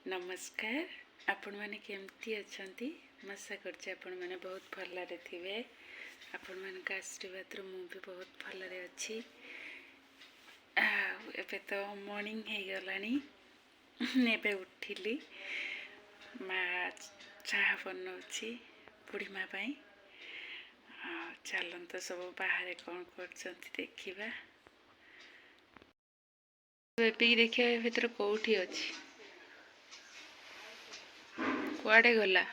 नमस्कार। आपण माने केमती अछंती? आशा करछि आपण माने बहुत भलरे थिबे। आपण मान का आशीर्वाद मु भी बहुत भलरे अछि। एबे तो मॉर्निंग हे गलानी। एबे उठिली माँ चाह बनौछि बुढ़ी माँ पाई। चलन तो सब बाहर कौन करछंती देखिबा। एबे देखिया भीतर कोठी अछि, कुआडे गला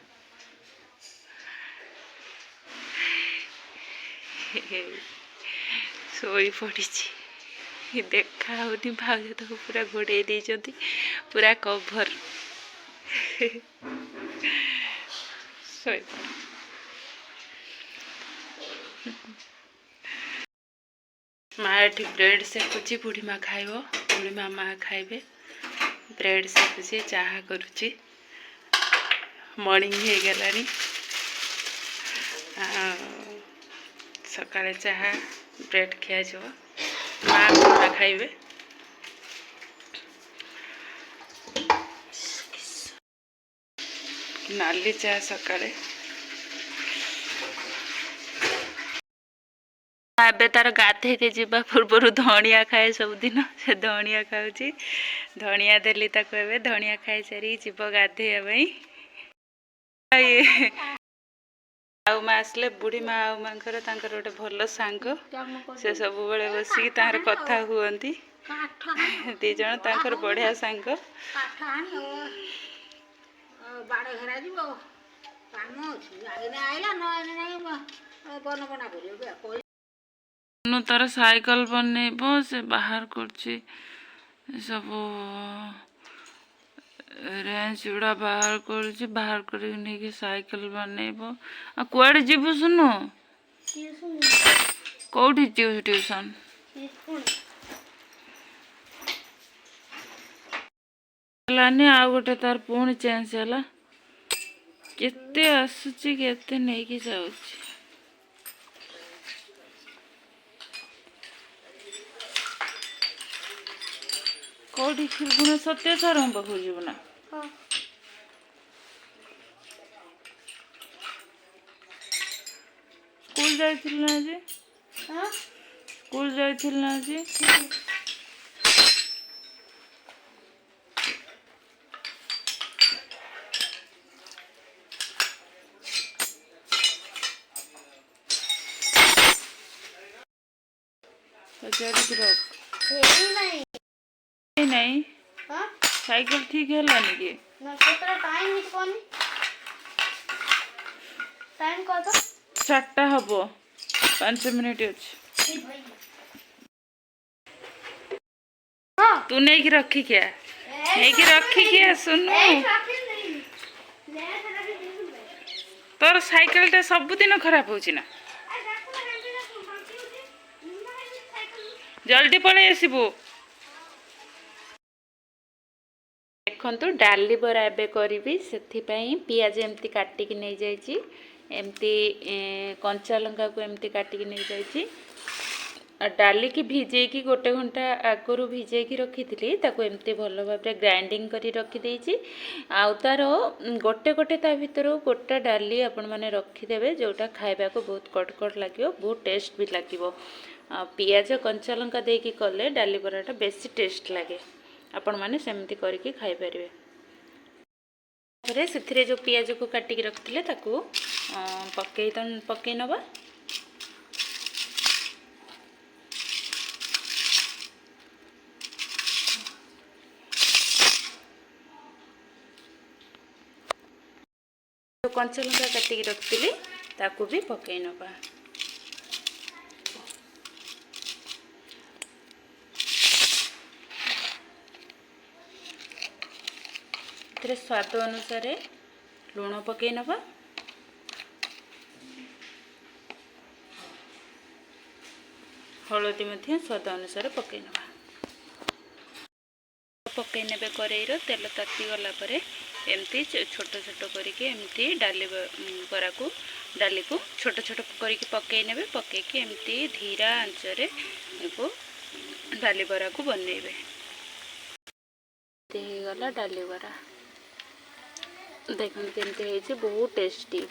सोई पड़ी देखा होनी। भाज तो पूरा घोड़े देइछंती, पूरा कभर सोई माँ एठी ब्रेड सेकुची। बुढ़ी माँ खाइबो, बुढ़ी मामा खाइबे। ब्रेड सेकुची, चाहा करुची। मॉर्निंग हे गलानी। सकाळे चाहा ब्रेड खिया जो। माँ बुढ़ा खाइबे। नाली चाहा सकाळे। एबे तार गाधे जीवा पूर्व धनिया खाए सबुदिन। से धनिया खाऊची। धनिया देली ताको एबे धनिया खाई सारी जीव गाधे। आउ माँ आसले बुढ़ी माँ आउ मांकर तांकर गोटे भल सांग से सब बेले बसिकी तांकर कथा हुअंती। दी जण तांकर बढ़िया सांग। तार साइकिल बनइबो से बाहर करछि सब रेंज उड़ा बाहर करछि। बाहर करी नहीं साइकिल बनइबो। आ कुआडे जीबु सुनु? कोठी ट्यूशन? लाने आ गोटे तार पुणी चेंज होला। केते आसुची केते नहीं कि जाउची। कोठी फिरबुना सत्य सार पाखु जीवु ना? स्कूल जाइथिल ना जी? स्कूल जाइथिल ना जी? नहीं साइकिल ठीक है लाने के ना केतरा टाइम मिस कोनी। टाइम को तो 7टा हबो 5 मिनिट अछि। हां तू नहीं की रखी क्या? नहीं की रखी क्या सुनु? तोर साइकिल टा सब दिन खराब होची ना। जल्दी पळे आसीबो। देखंतु डाली बरा एबे करिवि सेथि पई पियाज एम्ति काटिकी नै जायछि। एम्ति कंचा लंका को एम्ति काटिकी नै जायछि। डाली की भिजे की गोटे घंटा आगरू भिजे की रखी थी ताको एम्ति भल भाबरे ग्राइंडिंग करी रखी देछि। आउ तार गोटे गोटे ता भितर गोटा डाली आपण माने रखी देबे जोटा खाइबा को बहुत कटकट लागियो, बहुत टेस्ट भी लागियो। पियाज कंचा लंका देकी कले डाली बराटा बेसी टेस्ट लागे। आपण माने सेमती करके खाई परिबे। से जो पियाज को काटिकी रखिले ताको पकई नबा। तो कंचा लंका काटिकी रखिली ताको भी पकई नबा। स्वाद अनुसार लुण पकई नबा। हलदी मध्य स्वाद अनुसार पकई नबा। पकई नेबे करेईर तेल ताती गला परे एमती छोट छोट करके एमती डाली बरा को डाली को छोट छोट करके पकई नेबे। पकईकी एमती धीरा आंचरे को डाली बरा को बनइबे। गला डाली बरा। देखते केमती है बहुत टेस्टी।